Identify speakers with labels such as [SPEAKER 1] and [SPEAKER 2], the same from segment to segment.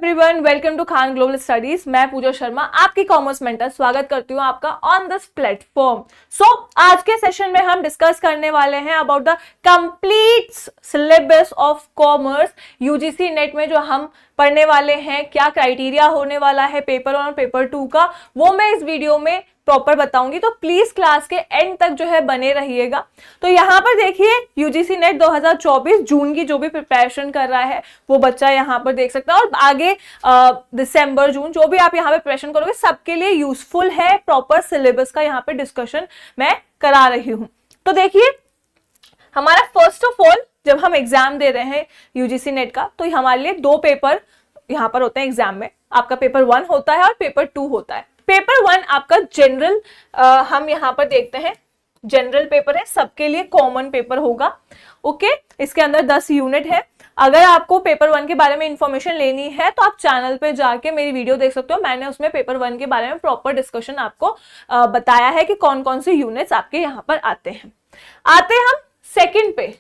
[SPEAKER 1] Everyone, welcome to Khan global studies. मैं पूजा शर्मा आपकी commerce mentor स्वागत करती हूँ आपका ऑन दिस प्लेटफॉर्म। आज के सेशन में हम डिस्कस करने वाले हैं about the complete syllabus of commerce. UGC net में जो हम पढ़ने वाले हैं, क्या क्राइटेरिया होने वाला है पेपर 1 और पेपर 2 का, वो मैं इस वीडियो में प्रॉपर बताऊंगी। तो प्लीज क्लास के एंड तक जो है बने रहिएगा। तो यहाँ पर देखिए, यूजीसी नेट 2024 जून की जो भी प्रिपरेशन कर रहा है वो बच्चा यहाँ पर देख सकता है, और आगे दिसंबर जून जो भी आप यहाँ पे प्रिपरेशन करोगे सबके लिए यूजफुल है। प्रॉपर सिलेबस का यहाँ पे डिस्कशन मैं करा रही हूँ। तो देखिए, हमारा फर्स्ट ऑफ ऑल जब हम एग्जाम दे रहे हैं यूजीसी नेट का, तो हमारे लिए 2 पेपर यहाँ पर होते हैं एग्जाम में। आपका पेपर 1 होता है और पेपर 2 होता है। पेपर 1 आपका जनरल, हम यहाँ पर देखते हैं जनरल पेपर है, सबके लिए कॉमन पेपर होगा। ओके, इसके अंदर 10 यूनिट है। अगर आपको पेपर 1 के बारे में इंफॉर्मेशन लेनी है तो आप चैनल पे जाके मेरी वीडियो देख सकते हो। मैंने उसमें पेपर 1 के बारे में प्रॉपर डिस्कशन आपको बताया है कि कौन कौन से यूनिट्स आपके यहाँ पर आते हैं। आते हम सेकंड पे।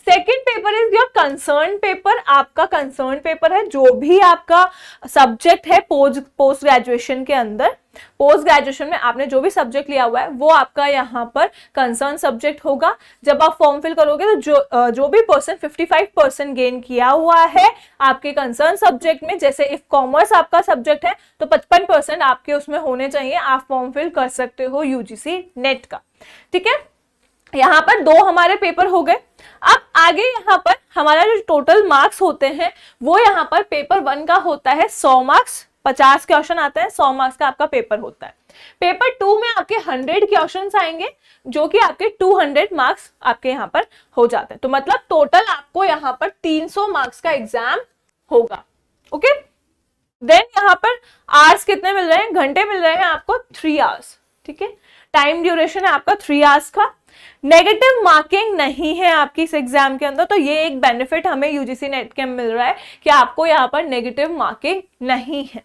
[SPEAKER 1] Second paper is your concern paper. आपका कंसर्न पेपर है जो भी आपका सब्जेक्ट है पोस्ट ग्रेजुएशन के अंदर। पोस्ट ग्रेजुएशन में आपने जो भी सब्जेक्ट लिया हुआ है वो आपका यहाँ पर कंसर्न सब्जेक्ट होगा। जब आप फॉर्म फिल करोगे तो जो भी पर्सन 55% गेन किया हुआ है आपके कंसर्न सब्जेक्ट में, जैसे इफ कॉमर्स आपका सब्जेक्ट है तो 55% आपके उसमें होने चाहिए। आप फॉर्म फिल कर सकते हो यूजीसी नेट का। ठीक है, यहाँ पर 2 हमारे पेपर हो गए। अब आगे यहाँ पर हमारा जो टोटल मार्क्स होते हैं वो यहाँ पर पेपर 1 का होता है 100 मार्क्स, 50 क्वेश्चन आते हैं, 100 मार्क्स का आपका पेपर होता है। पेपर 2 में आपके 100 क्वेश्चंस आएंगे जो कि आपके 200 मार्क्स आपके यहाँ पर हो जाते हैं। तो मतलब टोटल आपको यहाँ पर 300 मार्क्स का एग्जाम होगा। ओके, देन यहाँ पर आवर्स कितने मिल रहे हैं, घंटे मिल रहे हैं आपको 3 आवर्स। ठीक है, टाइम ड्यूरेशन है आपका 3 आवर्स का। नेगेटिव मार्किंग नहीं है आपकी इस एग्जाम के अंदर, तो ये एक बेनिफिट हमें यूजीसी नेट के मिल रहा है कि आपको यहाँ पर नेगेटिव मार्किंग नहीं है।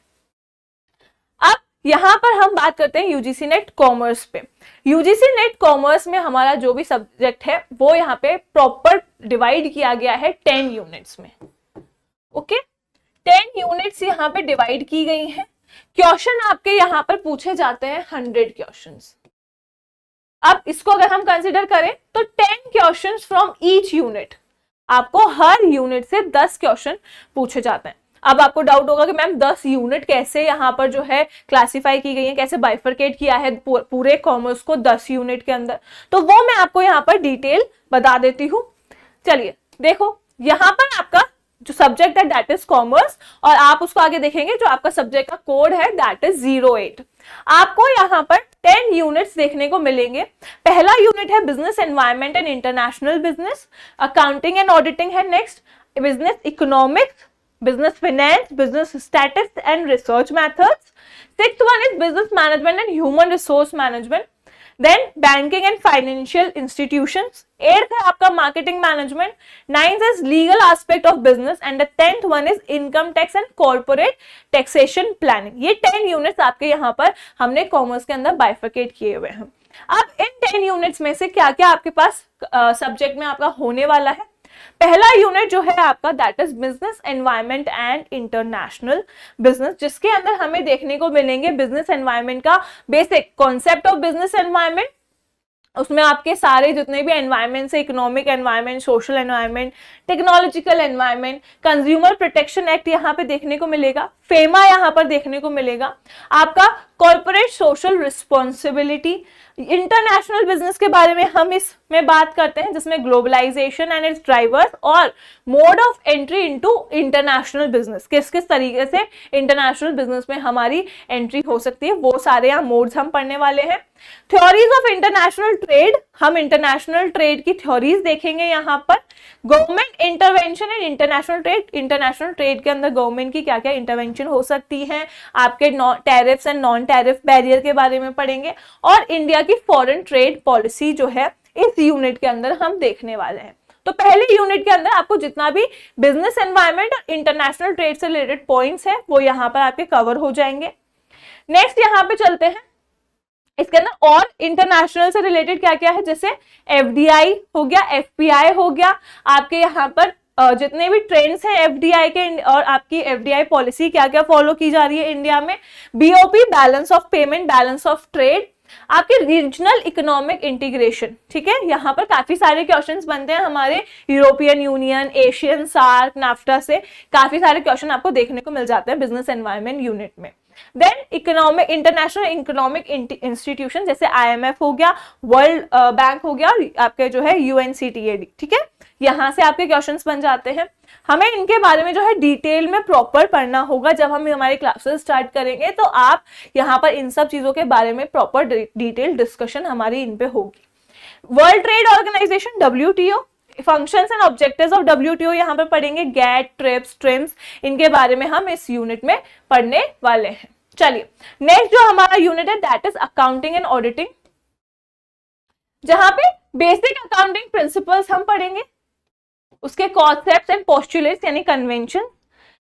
[SPEAKER 1] अब यहाँ पर हम बात करते हैं यूजीसी नेट कॉमर्स पे। यूजीसी नेट कॉमर्स में हमारा जो भी सब्जेक्ट है वो यहाँ पे प्रॉपर डिवाइड किया गया है 10 यूनिट्स में। ओके, 10 यूनिट्स यहाँ पे डिवाइड की गई हैं। क्वेश्चन आपके यहाँ पर पूछे जाते हैं 100 क्वेश्चंस। अब इसको अगर हम कंसिडर करें तो 10 क्वेश्चंस फ्रॉम ईच यूनिट, आपको हर यूनिट से 10 क्वेश्चन पूछे जाते हैं। अब आपको डाउट होगा कि मैम 10 यूनिट कैसे यहाँ पर जो है क्लासिफाई की गई है, कैसे बाइफरकेट किया है पूरे कॉमर्स को 10 यूनिट के अंदर, तो वो मैं आपको यहाँ पर डिटेल बता देती हूँ। चलिए देखो, यहाँ पर आपका जो सब्जेक्ट है दैट इज कॉमर्स, और आप उसको आगे देखेंगे जो आपका सब्जेक्ट का कोड है दैट इज 08। आपको यहाँ पर 10 यूनिट्स देखने को मिलेंगे। पहला यूनिट है business environment and international business, accounting and auditing है। Next business economics, business finance, business statistics and research methods. 6th one is business management and human resource management. Then banking and financial institutions. 8th है आपका marketing management. 9th is legal aspect of business and the 10th one is income tax and corporate taxation planning. ये 10 units आपके यहाँ पर हमने commerce के अंदर bifurcate किए हुए हैं। अब इन 10 यूनिट्स में से क्या क्या आपके पास सब्जेक्ट में आपका होने वाला है। पहला यूनिट जो है आपका that is business environment and international business, जिसके अंदर हमें देखने को मिलेंगे बिजनेस एनवायरनमेंट का basic concept of business environment. उसमें आपके सारे जितने भी एनवायरनमेंट से, economic environment, social environment, technological environment, consumer protection act यहाँ पे देखने को मिलेगा, फेमा यहाँ पर देखने को मिलेगा, आपका corporate social responsibility. International business के बारे में हम इसमें बात करते हैं, जिसमें ग्लोबलाइजेशन एंड इट्स ड्राइवर्स और mode of entry into international business, किस किस तरीके से इंटरनेशनल बिजनेस में हमारी एंट्री हो सकती है, वो सारे यहाँ मोड्स हम पढ़ने वाले हैं। थ्योरीज ऑफ इंटरनेशनल ट्रेड, हम इंटरनेशनल ट्रेड की थ्योरीज देखेंगे यहाँ पर। Government intervention in international trade, international trade के अंदर गवर्नमेंट की क्या क्या इंटरवेंशन हो सकती है, आपके tariffs and non tariff barrier के बारे में पढ़ेंगे, और इंडिया की फॉरेन ट्रेड पॉलिसी जो है इस यूनिट के अंदर हम देखने वाले हैं। तो पहले यूनिट के अंदर आपको जितना भी बिजनेस एनवायरनमेंट और इंटरनेशनल ट्रेड से रिलेटेड पॉइंट्स है वो यहाँ पर आपके कवर हो जाएंगे। नेक्स्ट यहाँ पे चलते हैं, इसके अंदर और इंटरनेशनल से रिलेटेड क्या क्या है, जैसे एफडीआई हो गया, एफपीआई हो गया, आपके यहाँ पर जितने भी ट्रेंड्स हैं एफडीआई के और आपकी एफडीआई पॉलिसी क्या क्या फॉलो की जा रही है इंडिया में, BOP balance of payment, balance of trade, आपके रीजनल इकोनॉमिक इंटीग्रेशन, ठीक है। यहाँ पर काफी सारे क्वेश्चंस बनते हैं हमारे European Union, Asian, SAARC, NAFTA से काफी सारे क्वेश्चन आपको देखने को मिल जाते हैं बिजनेस एनवायरनमेंट यूनिट में। Then economic, international economic institution जैसे IMF हो गया, वर्ल्ड बैंक हो गया, आपके जो है UNCTAD, ठीक है। यहाँ से आपके क्वेश्चंस बन जाते हैं। हमें इनके बारे में जो है डिटेल में प्रॉपर पढ़ना होगा जब हम हमारे क्लासेस स्टार्ट करेंगे, तो आप यहाँ पर इन सब चीजों के बारे में प्रॉपर डिटेल डिस्कशन हमारी इन पे होगी। World Trade Organization WTO, functions and objectives of WTO यहाँ पर पढ़ेंगे, गैट, ट्रिप्स, ट्रिम्स, इनके बारे में हम इस यूनिट में पढ़ने वाले हैं। चलिए नेक्स्ट जो हमारा यूनिट है that is accounting and auditing, जहां पे बेसिक अकाउंटिंग प्रिंसिपल्स हम पढ़ेंगे, उसके कॉन्सेप्ट्स एंड पोस्टुलेट्स यानी कन्वेंशन,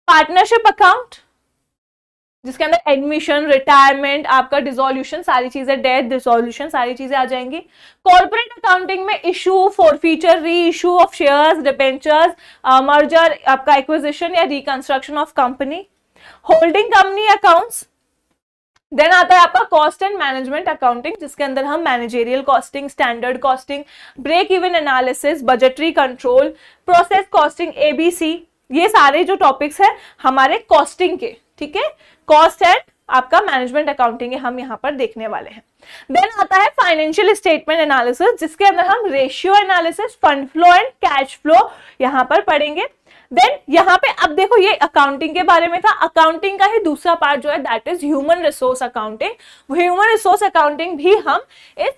[SPEAKER 1] पार्टनरशिप अकाउंट जिसके अंदर एडमिशन, रिटायरमेंट, आपका डिसोल्यूशन, सारी चीजें, डेथ, डिसोल्यूशन, सारी चीजें आ जाएंगी। कॉर्पोरेट अकाउंटिंग में issue, forfeiture, reissue of shares, debentures, merger, आपका एक्विजिशन या reconstruction of company, holding company accounts. Then आता है आपका कॉस्ट एंड मैनेजमेंट अकाउंटिंग जिसके अंदर हम managerial costing, standard costing, break even analysis, budgetary control, process costing, ABC, ये सारे जो टॉपिक्स है हमारे कॉस्टिंग के, ठीक है, कॉस्ट एंड आपका मैनेजमेंट अकाउंटिंग हम यहाँ पर देखने वाले हैं। देन आता है फाइनेंशियल स्टेटमेंट एनालिसिस जिसके अंदर हम ratio analysis, fund flow and cash flow यहाँ पर पढ़ेंगे। देन यहाँ पे अब देखो ये अकाउंटिंग के बारे में था, अकाउंटिंग का ही दूसरा पार्ट जो है that is human resource accounting. Human resource accounting भी हम इस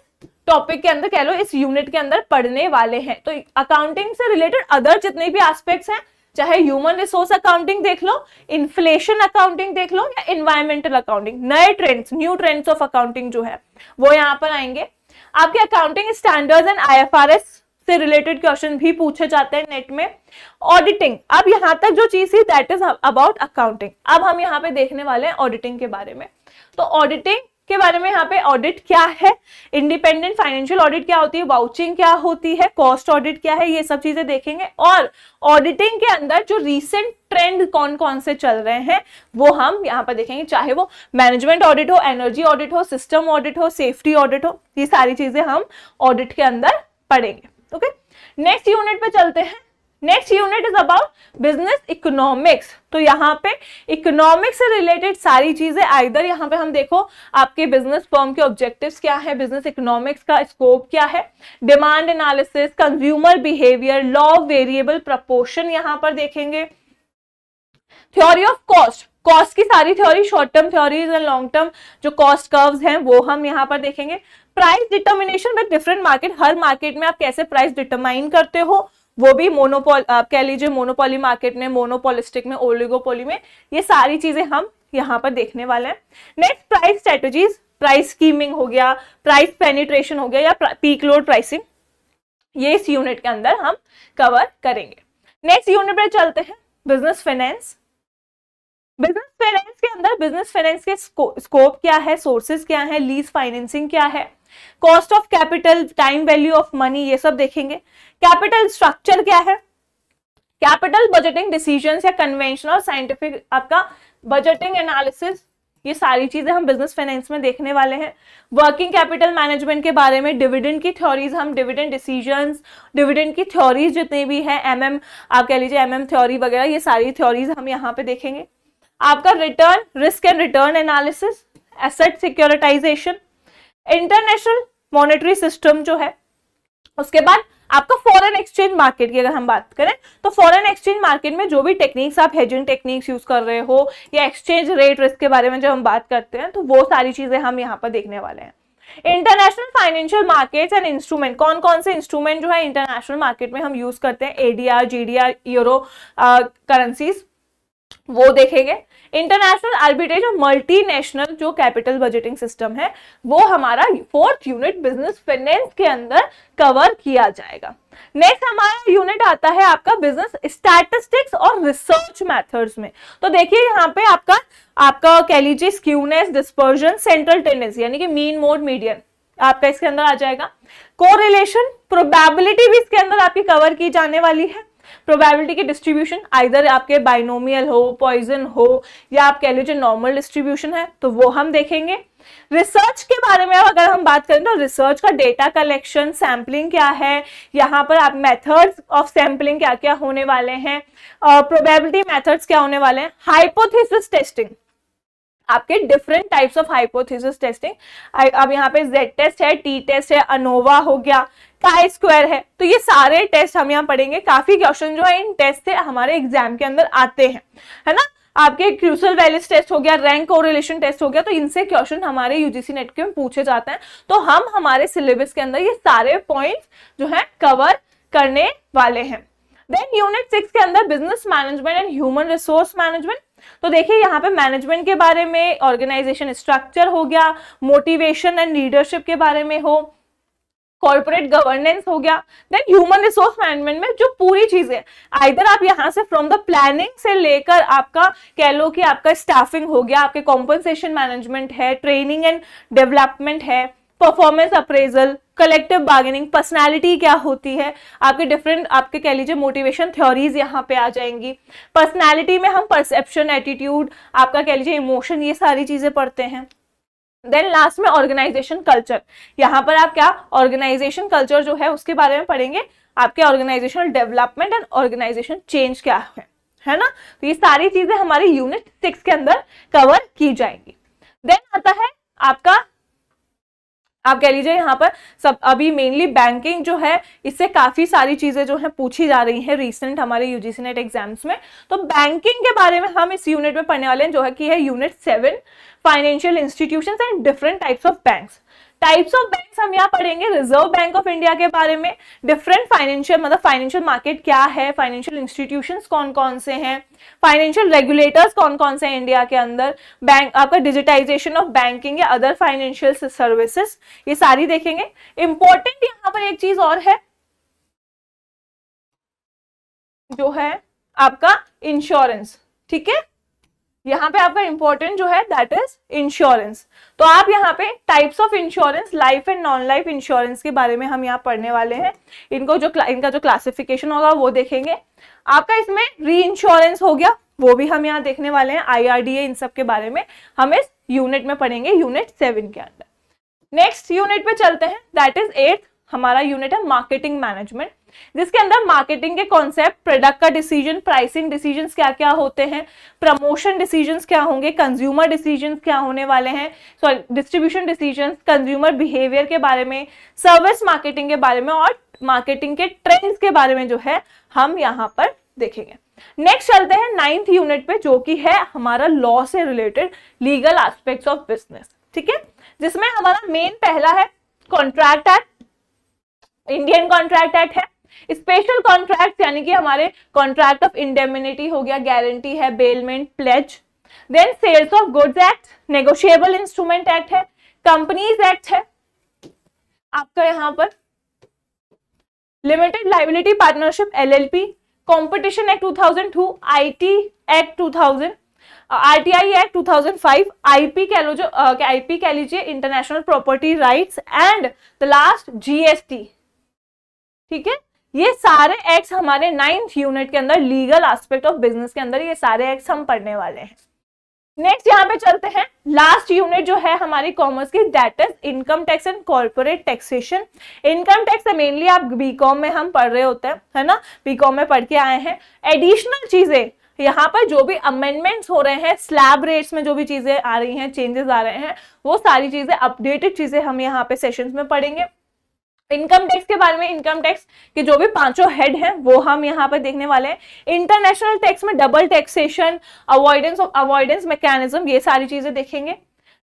[SPEAKER 1] टॉपिक के अंदर, कह लो इस यूनिट के अंदर पढ़ने वाले हैं। तो अकाउंटिंग से रिलेटेड अदर जितने भी एस्पेक्ट्स हैं, चाहे ह्यूमन रिसोर्स अकाउंटिंग देख लो, इन्फ्लेशन अकाउंटिंग देख लो या इन्वायरमेंटल अकाउंटिंग, नए trends, new trends of accounting जो है वो यहाँ पर आएंगे। आपके अकाउंटिंग स्टैंडर्ड्स एंड IFRS से रिलेटेड क्वेश्चन भी पूछे जाते हैं नेट में। ऑडिटिंग, अब यहाँ तक जो चीज थी दैट इज अबाउट अकाउंटिंग, अब हम यहाँ पे देखने वाले हैं ऑडिटिंग के बारे में। तो ऑडिटिंग के बारे में यहाँ पे ऑडिट क्या है, इंडिपेंडेंट फाइनेंशियल ऑडिट क्या होती है, वाउचिंग क्या होती है, कॉस्ट ऑडिट क्या है, ये सब चीजें देखेंगे। और ऑडिटिंग के अंदर जो रीसेंट ट्रेंड कौन कौन से चल रहे हैं वो हम यहाँ पर देखेंगे, चाहे वो मैनेजमेंट ऑडिट हो, एनर्जी ऑडिट हो, सिस्टम ऑडिट हो, सेफ्टी ऑडिट हो, ये सारी चीजें हम ऑडिट के अंदर पढ़ेंगे। ओके, नेक्स्ट यूनिट पे चलते हैं। Next unit is about business economics. तो यहाँ पे इकोनॉमिक्स से रिलेटेड सारी चीजें, आइदर यहाँ पे हम देखो आपके बिजनेस फर्म के ऑब्जेक्टिव्स क्या है, बिजनेस इकोनॉमिक्स का स्कोप क्या है, demand analysis, consumer behaviour, law of variable proportion यहाँ पर देखेंगे, थ्योरी ऑफ कॉस्ट, कॉस्ट की सारी theory, short term theories and long term जो कॉस्ट कर्व्स हैं वो हम यहाँ पर देखेंगे। Price determination with different market, her market में आप कैसे प्राइस डिटरमाइन करते हो, वो भी मोनोपोल, आप कह लीजिए मोनोपोली मार्केट में, मोनोपोलिस्टिक में, ओलिगोपोली में, ये सारी चीजें हम यहाँ पर देखने वाले हैं। Next price strategies, price skimming हो गया, प्राइस पेनिट्रेशन हो गया या पीक लोड प्राइसिंग, ये इस यूनिट के अंदर हम कवर करेंगे। नेक्स्ट यूनिट पे चलते हैं बिजनेस फाइनेंस। बिजनेस फाइनेंस के अंदर बिजनेस फाइनेंस के स्कोप क्या है, सोर्सेज क्या है, लीज फाइनेंसिंग क्या है, cost of capital, time value of money, ये सब देखेंगे। कैपिटल स्ट्रक्चर क्या है, कैपिटल बजटिंग डिसीजंस या कन्वेंशनल और साइंटिफिक आपका बजटिंग एनालिसिस, ये सारी चीजें हम बिजनेस फाइनेंस में देखने वाले हैं। वर्किंग कैपिटल मैनेजमेंट के बारे में, डिविडेंड की थ्योरीज, हम डिविडेंड डिसीजंस, डिविडेंड की थ्योरीज जितनी भी है, आप कह लीजिए MM थ्योरी वगैरह, ये सारी थ्योरीज हम यहाँ पे देखेंगे। आपका return, risk and return analysis, asset securitization, international monetary system जो है, उसके बाद आपका फॉरेन एक्सचेंज मार्केट की अगर हम बात करें तो फॉरेन एक्सचेंज मार्केट में जो भी टेक्निक्स आप हेजिंग टेक्निक्स यूज कर रहे हो या एक्सचेंज रेट रिस्क के बारे में जब हम बात करते हैं तो वो सारी चीजें हम यहाँ पर देखने वाले हैं। International financial markets and instrument, कौन कौन से इंस्ट्रूमेंट जो है इंटरनेशनल मार्केट में हम यूज करते हैं, ADR, GDR, यूरो करेंसीज, वो देखेंगे। इंटरनेशनल आर्बिट्रेज और मल्टीनेशनल जो कैपिटल बजटिंग सिस्टम है वो हमारा फोर्थ यूनिट बिजनेस फाइनेंस के अंदर कवर किया जाएगा। नेक्स्ट हमारा यूनिट आता है आपका बिजनेस स्टैटिस्टिक्स और रिसर्च मेथड्स में। तो देखिए यहाँ पे आपका कह लीजिए स्क्यूनेस, डिस्पर्जन, सेंट्रल टेंडेंसी यानी कि मीन, मोड, मीडियन आपका इसके अंदर आ जाएगा। कोरिलेशन, प्रोबेबिलिटी भी इसके अंदर आपकी कवर की जाने वाली है। प्रोबेबिलिटी की डिस्ट्रीब्यूशन आइदर आपके बाइनोमियल हो, पॉइजन हो, या आप कह लीजिए नॉर्मल डिस्ट्रीब्यूशन है, तो वो हम देखेंगे। रिसर्च के बारे में अगर हम बात करें तो रिसर्च का डेटा कलेक्शन, सैम्पलिंग क्या है, यहाँ पर आप मेथड्स ऑफ सैम्पलिंग क्या क्या होने वाले हैं, प्रोबेबिलिटी मेथड्स क्या होने वाले हैं, हाइपोथेसिस टेस्टिंग, आपके different types of hypothesis testing. अब यहाँ पे जेड टेस्ट है, टी टेस्ट है, अनोवा हो गया, काई स्क्वायर है, तो ये सारे टेस्ट हम यहाँ पढ़ेंगे। काफी क्वेश्चन जो है इन टेस्ट से हमारे एग्जाम के अंदर आते हैं, है ना। आपके क्रूसियल वैल्यूज टेस्ट हो गया, रैंक कोरिलेशन टेस्ट हो गया, तो इनसे क्वेश्चन हमारे यूजीसी नेट के में पूछे जाते हैं। तो हम हमारे सिलेबस के अंदर ये सारे पॉइंट्स जो है कवर करने वाले हैं। देन यूनिट 6 के अंदर business management and human resource management. तो देखिए यहाँ पे मैनेजमेंट के बारे में, ऑर्गेनाइजेशन स्ट्रक्चर हो गया, मोटिवेशन एंड लीडरशिप के बारे में हो, कॉर्पोरेट गवर्नेंस हो गया। देन ह्यूमन रिसोर्स मैनेजमेंट में जो पूरी चीजें आइदर आप यहाँ से फ्रॉम द प्लानिंग से लेकर आपका कह लो कि आपका स्टाफिंग हो गया, आपके कॉम्पनसेशन मैनेजमेंट है, ट्रेनिंग एंड डेवलपमेंट है, performance appraisal, collective bargaining, personality क्या होती है, आपके डिफरेंट आपके कह लीजिए मोटिवेशन थ्योरीज यहाँ पे आ जाएंगी। पर्सनालिटी में हम परसेप्शन, एटीट्यूड, आपका कह लीजिए इमोशन, ये सारी चीजें पढ़ते हैं। देन लास्ट में ऑर्गेनाइजेशन कल्चर, यहाँ पर आप क्या ऑर्गेनाइजेशन कल्चर जो है उसके बारे में पढ़ेंगे, आपके organizational development and organization change क्या है ना। तो ये सारी चीजें हमारी यूनिट 6 के अंदर कवर की जाएंगी। देन आता है आपका, आप कह लीजिए यहाँ पर सब अभी मेनली बैंकिंग जो है, इससे काफी सारी चीजें जो है पूछी जा रही हैं रिसेंट हमारे यूजीसी नेट एग्जाम्स में। तो बैंकिंग के बारे में हम इस यूनिट में पढ़ने वाले हैं, जो है कि है unit 7, financial institutions and different types of banks. Types of banks हम यहाँ पढ़ेंगे, रिजर्व बैंक ऑफ इंडिया के बारे में, डिफरेंट फाइनेंशियल मतलब फाइनेंशियल मार्केट क्या है, फाइनेंशियल इंस्टीट्यूशंस कौन कौन से हैं, फाइनेंशियल रेगुलेटर्स कौन कौन से हैं इंडिया के अंदर, बैंक आपका डिजिटाइजेशन ऑफ बैंकिंग या अदर फाइनेंशियल सर्विसेज, ये सारी देखेंगे। इंपॉर्टेंट यहाँ पर एक चीज और है जो है आपका इंश्योरेंस, ठीक है। यहाँ पे आपका इंपॉर्टेंट जो है दैट इज इंश्योरेंस। तो आप यहाँ पे types of insurance, life and non life insurance के बारे में हम यहाँ पढ़ने वाले हैं। इनका जो क्लासिफिकेशन होगा वो देखेंगे। आपका इसमें री इंश्योरेंस हो गया, वो भी हम यहाँ देखने वाले हैं, IRDA, इन सब के बारे में हम इस यूनिट में पढ़ेंगे, यूनिट 7 के अंदर। नेक्स्ट यूनिट पे चलते हैं, दैट इज 8th हमारा यूनिट है मार्केटिंग मैनेजमेंट, जिसके अंदर मार्केटिंग के कॉन्सेप्ट, प्रोडक्ट का डिसीजन, प्राइसिंग डिसीजंस क्या क्या होते हैं, प्रमोशन डिसीजंस क्या होंगे, कंज्यूमर डिसीजंस क्या होने वाले हैं, sorry distribution decisions, consumer behaviour के बारे में, सर्विस मार्केटिंग के बारे में और मार्केटिंग के ट्रेंड्स के बारे में जो है हम यहाँ पर देखेंगे। नेक्स्ट चलते हैं 9th यूनिट पे, जो कि है हमारा लॉ से related legal aspects of business, ठीक है, जिसमें हमारा मेन पहला है contract act, Indian contract act है, स्पेशल कॉन्ट्रैक्ट यानी कि हमारे कॉन्ट्रैक्ट ऑफ इंडेमिनिटी हो गया, गारंटी है, bailment, pledge. Then sales of goods act, negotiable instrument act है, कंपनीज एक्ट है, आपका यहाँ पर limited liability partnership LLP, competition act 2002, IT act 2000, RTI act 2005, IP कह लो जो IP कह लीजिए international property rights, and the last GST, ठीक है। ये सारे एक्ट्स हमारे 9th यूनिट के अंदर लीगल एस्पेक्ट ऑफ बिजनेस के अंदर ये सारे एक्ट्स हम पढ़ने वाले हैं। नेक्स्ट यहाँ पे चलते हैं, लास्ट यूनिट जो है हमारी कॉमर्स की, that is income tax and corporate taxation. Income tax mainly आप बीकॉम में हम पढ़ रहे होते हैं, है ना, बीकॉम में पढ़ के आए हैं। एडिशनल चीजें यहाँ पर जो भी अमेंडमेंट्स हो रहे हैं, स्लैब रेट्स में जो भी चीजें आ रही हैं, चेंजेस आ रहे हैं, वो सारी चीजें अपडेटेड चीजें हम यहाँ पे सेशंस में पढ़ेंगे। इनकम टैक्स के बारे में, इनकम टैक्स के जो भी 5 हेड हैं वो हम यहाँ पर देखने वाले हैं। इंटरनेशनल टैक्स में डबल टैक्सेशन, अवॉइडेंस मैकेनिज्म, ये सारी चीजें देखेंगे।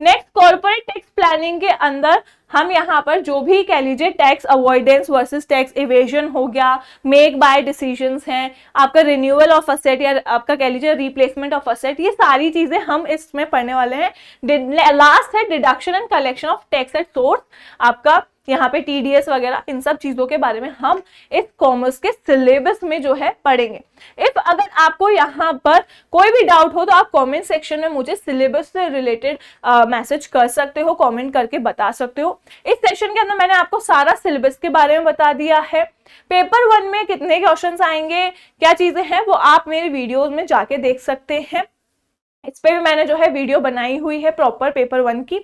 [SPEAKER 1] नेक्स्ट कॉर्पोरेट टैक्स प्लानिंग के अंदर हम यहाँ पर जो भी कह लीजिए tax avoidance versus tax evasion हो गया, मेक बाय डिसीजंस हैं, आपका रिन्यूअल ऑफ असेट या आपका कह लीजिए रिप्लेसमेंट ऑफ असेट, ये सारी चीजें हम इसमें पढ़ने वाले हैं। लास्ट है deduction and collection of tax at source, आपका यहाँ पे TDS वगैरह इन सब चीजों के बारे में हम इस कॉमर्स के सिलेबस में जो है पढ़ेंगे। इफ अगर आपको यहाँ पर कोई भी डाउट हो तो आप कमेंट सेक्शन में मुझे सिलेबस से रिलेटेड मैसेज कर सकते हो, कमेंट करके बता सकते हो। इस सेशन के अंदर मैंने आपको सारा सिलेबस के बारे में बता दिया है। पेपर 1 में कितने क्वेश्चंस आएंगे, क्या चीजें हैं, वो आप मेरे वीडियोस में जाके देख सकते हैं। इस पे भी मैंने जो है वीडियो बनाई हुई है प्रॉपर पेपर 1 की।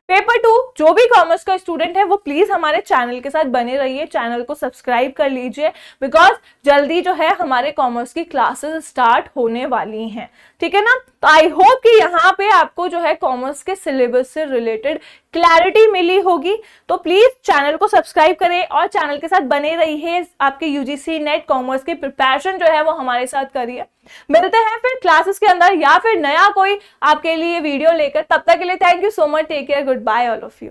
[SPEAKER 1] पेपर 2 जो भी कॉमर्स का स्टूडेंट है वो प्लीज हमारे चैनल के साथ बने रहिए, चैनल को सब्सक्राइब कर लीजिए, बिकॉज जल्दी जो है हमारे कॉमर्स की क्लासेस स्टार्ट होने वाली हैं, ठीक है ना। तो आई होप कि यहाँ पे आपको जो है कॉमर्स के सिलेबस से रिलेटेड क्लैरिटी मिली होगी। तो प्लीज चैनल को सब्सक्राइब करें और चैनल के साथ बने रहिए। आपके यूजीसी नेट कॉमर्स की प्रिपरेशन जो है वो हमारे साथ करिए। मिलते हैं फिर क्लासेस के अंदर या फिर नया कोई आपके लिए वीडियो लेकर। तब तक के लिए thank you so much, take care, goodbye all of you.